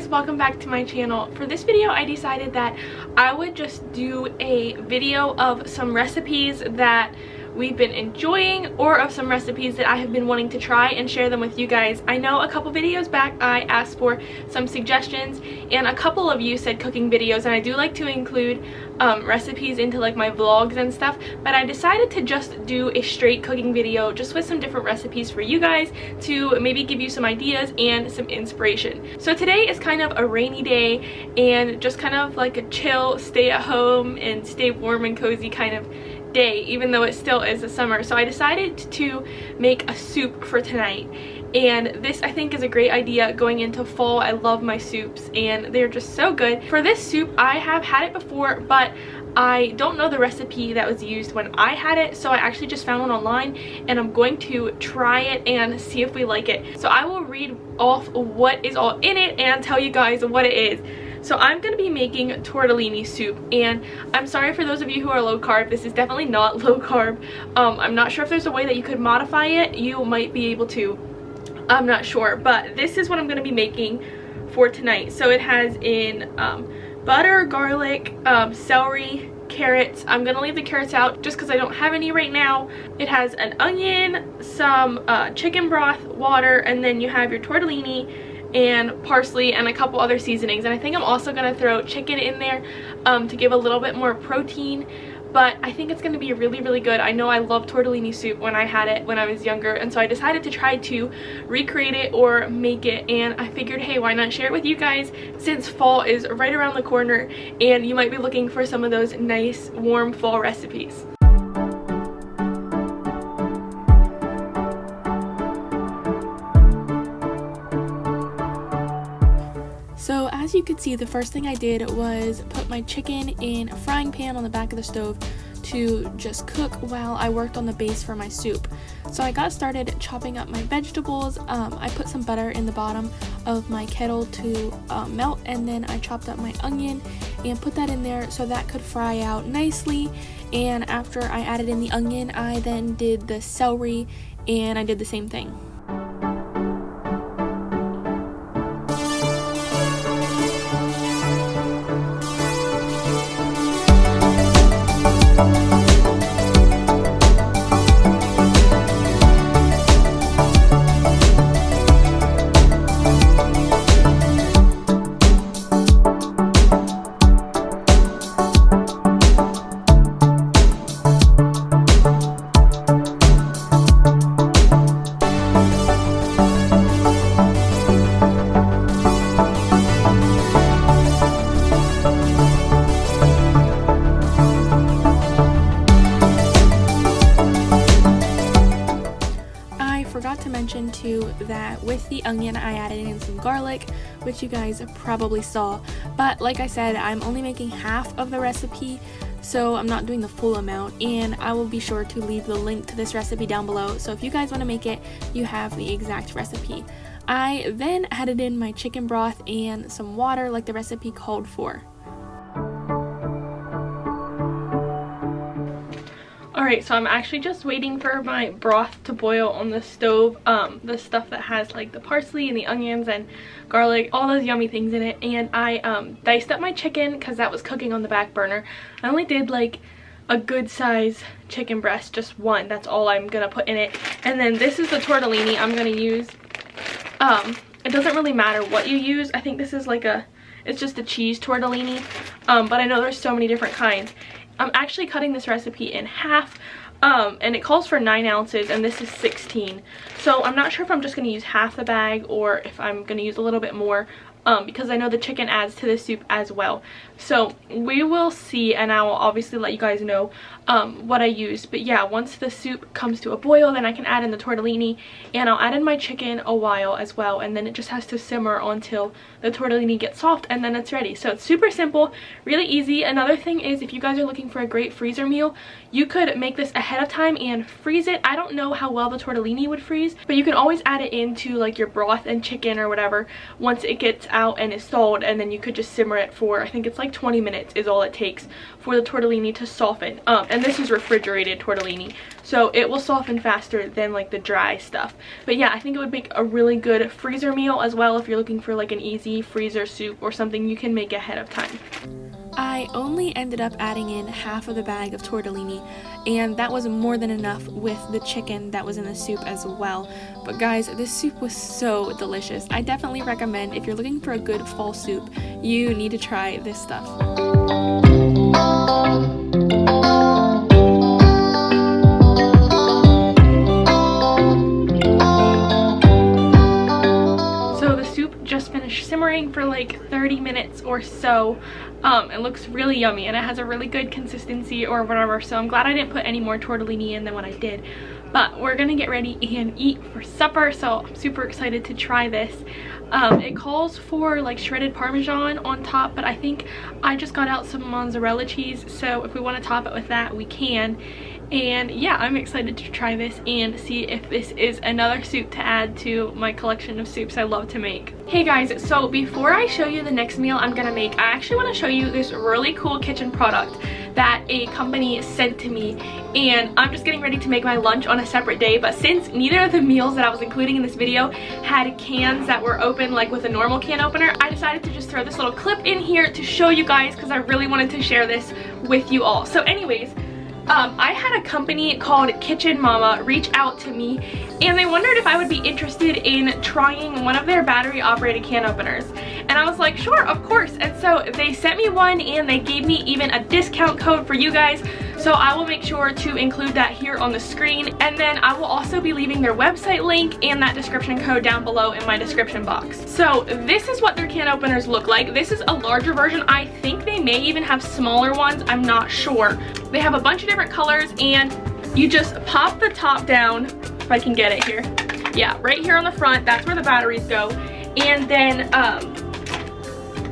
guys, welcome back to my channel. For this video I decided that I would just do a video of some recipes that we've been enjoying or of some recipes that I have been wanting to try and share them with you guys. I know a couple videos back I asked for some suggestions and a couple of you said cooking videos, and I do like to include recipes into like my vlogs and stuff, but I decided to just do a straight cooking video just with some different recipes for you guys to maybe give you some ideas and some inspiration. So today is kind of a rainy day and just kind of like a chill, stay at home and stay warm and cozy kind of day, even though it still is the summer. So I decided to make a soup for tonight, and this I think is a great idea going into fall. I love my soups and they're just so good. For this soup I have had it before, but I don't know the recipe that was used when I had it, so I actually just found one online and I'm going to try it and see if we like it. So I will read off what is all in it and tell you guys what it is. So I'm going to be making tortellini soup, and I'm sorry for those of you who are low carb, this is definitely not low carb. I'm not sure if there's a way that you could modify it. You might be able to, I'm not sure, but this is what I'm going to be making for tonight. So it has in butter, garlic, celery, carrots. I'm going to leave the carrots out just because I don't have any right now. It has an onion, some chicken broth, water, and then you have your tortellini and parsley and a couple other seasonings. And I think I'm also going to throw chicken in there to give a little bit more protein, but I think it's going to be really good. I know I love tortellini soup when I had it when I was younger, and so I decided to try to recreate it or make it, and I figured, hey, why not share it with you guys since fall is right around the corner and you might be looking for some of those nice warm fall recipes. So as you could see, the first thing I did was put my chicken in a frying pan on the back of the stove to just cook while I worked on the base for my soup. So I got started chopping up my vegetables. I put some butter in the bottom of my kettle to melt, and then I chopped up my onion and put that in there so that could fry out nicely. And after I added in the onion, I then did the celery and I did the same thing. To mention too that with the onion I added in some garlic, which you guys probably saw, but like I said, I'm only making half of the recipe, so I'm not doing the full amount, and I will be sure to leave the link to this recipe down below, so if you guys want to make it, you have the exact recipe. I then added in my chicken broth and some water like the recipe called for. Alright, so I'm actually just waiting for my broth to boil on the stove. The stuff that has like the parsley and the onions and garlic, all those yummy things in it. And I diced up my chicken because that was cooking on the back burner. I only did like a good size chicken breast, just one. That's all I'm gonna put in it. And then this is the tortellini I'm gonna use. It doesn't really matter what you use. I think this is like it's just a cheese tortellini. But I know there's so many different kinds. I'm actually cutting this recipe in half, and it calls for 9 ounces and this is 16. So I'm not sure if I'm just going to use half the bag or if I'm going to use a little bit more, because I know the chicken adds to the soup as well. So we will see, and I will obviously let you guys know what I use. But yeah, once the soup comes to a boil, then I can add in the tortellini, and I'll add in my chicken a while as well, and then it just has to simmer until the tortellini gets soft, and then it's ready. So it's super simple, really easy. Another thing is, if you guys are looking for a great freezer meal, you could make this ahead of time and freeze it. I don't know how well the tortellini would freeze, cheese, but you can always add it into like your broth and chicken or whatever once it gets out and is thawed, and then you could just simmer it for, I think it's like 20 minutes is all it takes for the tortellini to soften. And this is refrigerated tortellini, so it will soften faster than like the dry stuff. But yeah, I think it would make a really good freezer meal as well if you're looking for like an easy freezer soup or something you can make ahead of time. I only ended up adding in half of the bag of tortellini, and that was more than enough with the chicken that was in the soup as well. But guys, this soup was so delicious. I definitely recommend, if you're looking for a good fall soup, you need to try this stuff. So the soup just finished simmering for like 30 minutes or so. It looks really yummy and it has a really good consistency or whatever, so I'm glad I didn't put any more tortellini in than what I did. But we're gonna get ready and eat for supper, so I'm super excited to try this. It calls for like shredded Parmesan on top, but I think I just got out some mozzarella cheese, so if we want to top it with that, we can. And yeah, I'm excited to try this and see if this is another soup to add to my collection of soups I love to make. Hey guys, so before I show you the next meal I'm gonna make, I actually want to show you this really cool kitchen product that a company sent to me, and I'm just getting ready to make my lunch on a separate day. But since neither of the meals that I was including in this video had cans that were open like with a normal can opener, I decided to just throw this little clip in here to show you guys because I really wanted to share this with you all. So anyways, I had a company called Kitchen Mama reach out to me, and they wondered if I would be interested in trying one of their battery operated can openers. And I was like, sure, of course. And so they sent me one, and they gave me even a discount code for you guys. So I will make sure to include that here on the screen. And then I will also be leaving their website link and that description code down below in my description box. So this is what their can openers look like. This is a larger version. I think they may even have smaller ones. I'm not sure. They have a bunch of different colors, and you just pop the top down, if I can get it here. Yeah, right here on the front, that's where the batteries go.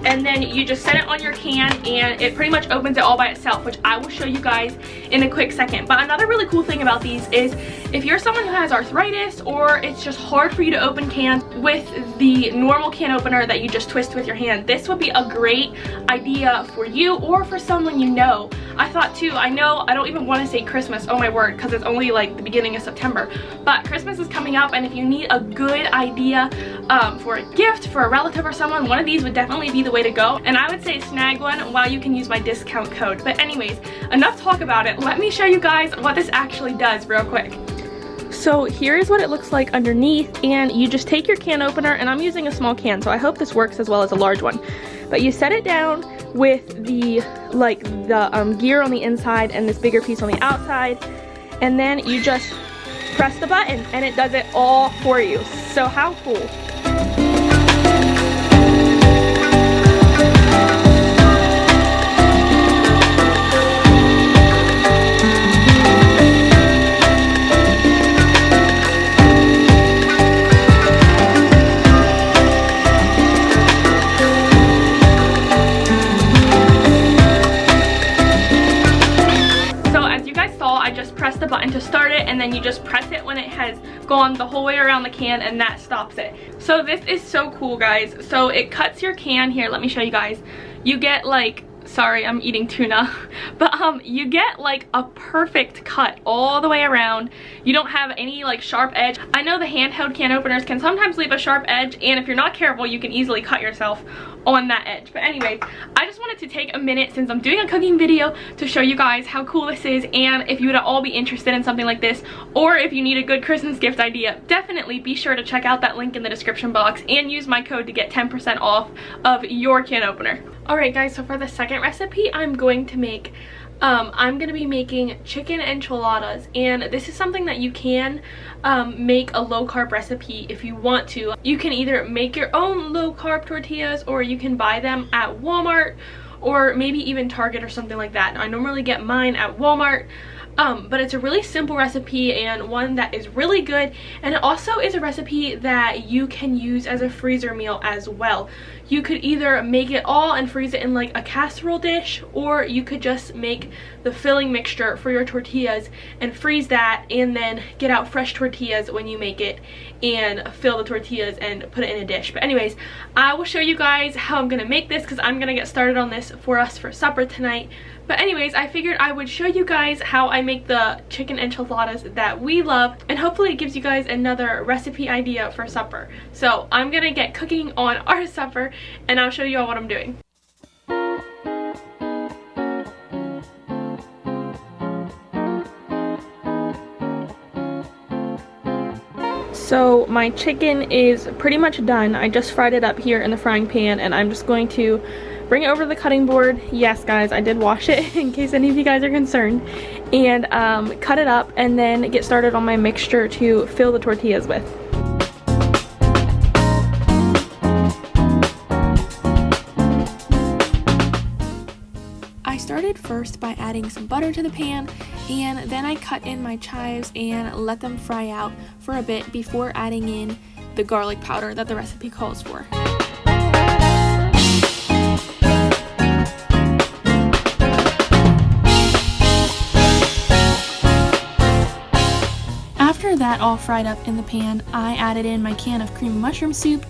And then you just set it on your can, and it pretty much opens it all by itself, which I will show you guys in a quick second. But another really cool thing about these is if you're someone who has arthritis, or it's just hard for you to open cans with the normal can opener that you just twist with your hand, this would be a great idea for you or for someone you know. I thought too, I know I don't even want to say Christmas, oh my word, because it's only like the beginning of September, but Christmas is coming up, and if you need a good idea for a gift for a relative or someone, one of these would definitely be the way to go. And I would say snag one while you can use my discount code. But anyways, enough talk about it. Let me show you guys what this actually does real quick. So here is what it looks like underneath, and you just take your can opener, and I'm using a small can, so I hope this works as well as a large one. But you set it down with the gear on the inside and this bigger piece on the outside, and then you just press the button and it does it all for you. So how cool. Press the button to start it, and then you just press it when it has gone the whole way around the can, and that stops it. So this is so cool, guys. So it cuts your can here. Let me show you guys. You get like, sorry, I'm eating tuna, but you get like a perfect cut all the way around. You don't have any like sharp edge. I know the handheld can openers can sometimes leave a sharp edge, and if you're not careful, you can easily cut yourself on that edge. But anyways, I just wanted to take a minute, since I'm doing a cooking video, to show you guys how cool this is, and if you would all be interested in something like this, or if you need a good Christmas gift idea, definitely be sure to check out that link in the description box and use my code to get 10% off of your can opener. Alright guys, so for the second recipe I'm going to make, I'm going to be making chicken enchiladas, and this is something that you can make a low-carb recipe if you want to. You can either make your own low-carb tortillas, or you can buy them at Walmart, or maybe even Target or something like that. I normally get mine at Walmart. but it's a really simple recipe and one that is really good, and it also is a recipe that you can use as a freezer meal as well. You could either make it all and freeze it in like a casserole dish, or you could just make the filling mixture for your tortillas and freeze that, and then get out fresh tortillas when you make it and fill the tortillas and put it in a dish. But anyways, I will show you guys how I'm gonna make this because I'm gonna get started on this for us for supper tonight. But anyways, I figured I would show you guys how I make the chicken enchiladas that we love, and hopefully it gives you guys another recipe idea for supper. So I'm gonna get cooking on our supper and I'll show you all what I'm doing. So my chicken is pretty much done. I just fried it up here in the frying pan, and I'm just going to bring it over to the cutting board. Yes guys, I did wash it in case any of you guys are concerned. And cut it up and then get started on my mixture to fill the tortillas with. I started first by adding some butter to the pan, and then I cut in my chives and let them fry out for a bit before adding in the garlic powder that the recipe calls for. After that all fried up in the pan, I added in my can of creamy mushroom soup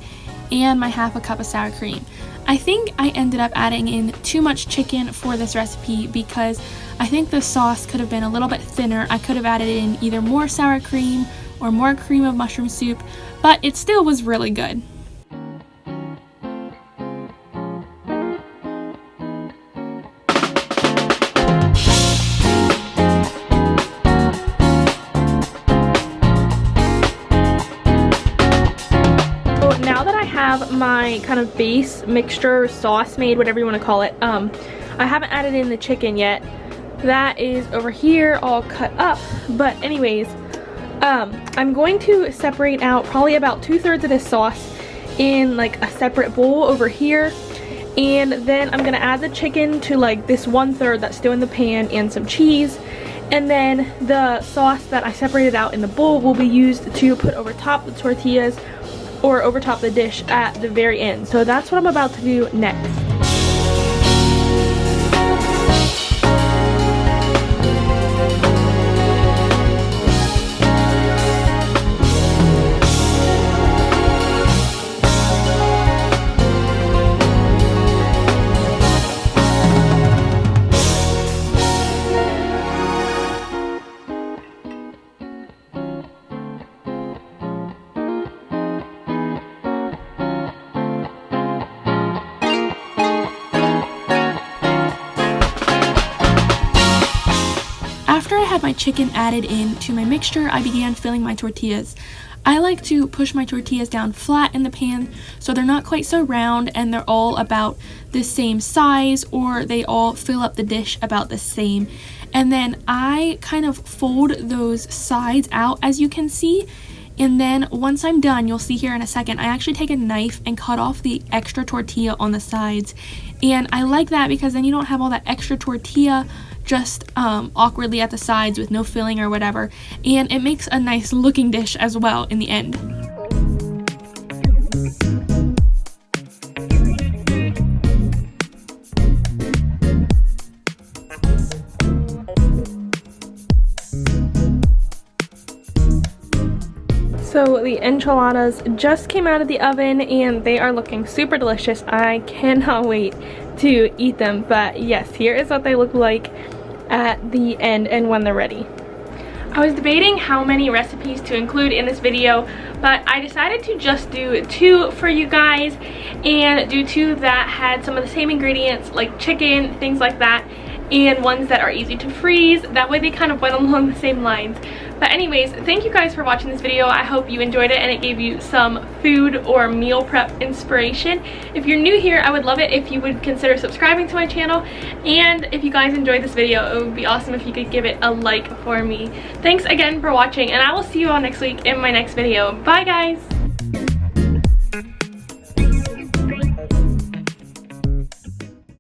and my half a cup of sour cream. I think I ended up adding in too much chicken for this recipe because I think the sauce could have been a little bit thinner. I could have added in either more sour cream or more cream of mushroom soup, but it still was really good. Have my kind of base mixture sauce made, whatever you want to call it. I haven't added in the chicken yet. That is over here all cut up, but anyways, I'm going to separate out probably about 2/3 of this sauce in like a separate bowl over here, and then I'm gonna add the chicken to like this 1/3 that's still in the pan and some cheese, and then the sauce that I separated out in the bowl will be used to put over top the tortillas or over top the dish at the very end. So that's what I'm about to do next. After I had my chicken added in to my mixture, I began filling my tortillas. I like to push my tortillas down flat in the pan so they're not quite so round and they're all about the same size, or they all fill up the dish about the same. And then I kind of fold those sides out, as you can see. And then once I'm done, you'll see here in a second, I actually take a knife and cut off the extra tortilla on the sides. And I like that because then you don't have all that extra tortilla just awkwardly at the sides with no filling or whatever, and it makes a nice looking dish as well in the end. So the enchiladas just came out of the oven and they are looking super delicious. I cannot wait to eat them, but yes, here is what they look like at the end and when they're ready. I was debating how many recipes to include in this video, but I decided to just do 2 for you guys and do 2 that had some of the same ingredients like chicken, things like that, and ones that are easy to freeze. That way they kind of went along the same lines. But anyways, thank you guys for watching this video. I hope you enjoyed it and it gave you some food or meal prep inspiration. If you're new here, I would love it if you would consider subscribing to my channel. And if you guys enjoyed this video, it would be awesome if you could give it a like for me. Thanks again for watching, and I will see you all next week in my next video. Bye guys!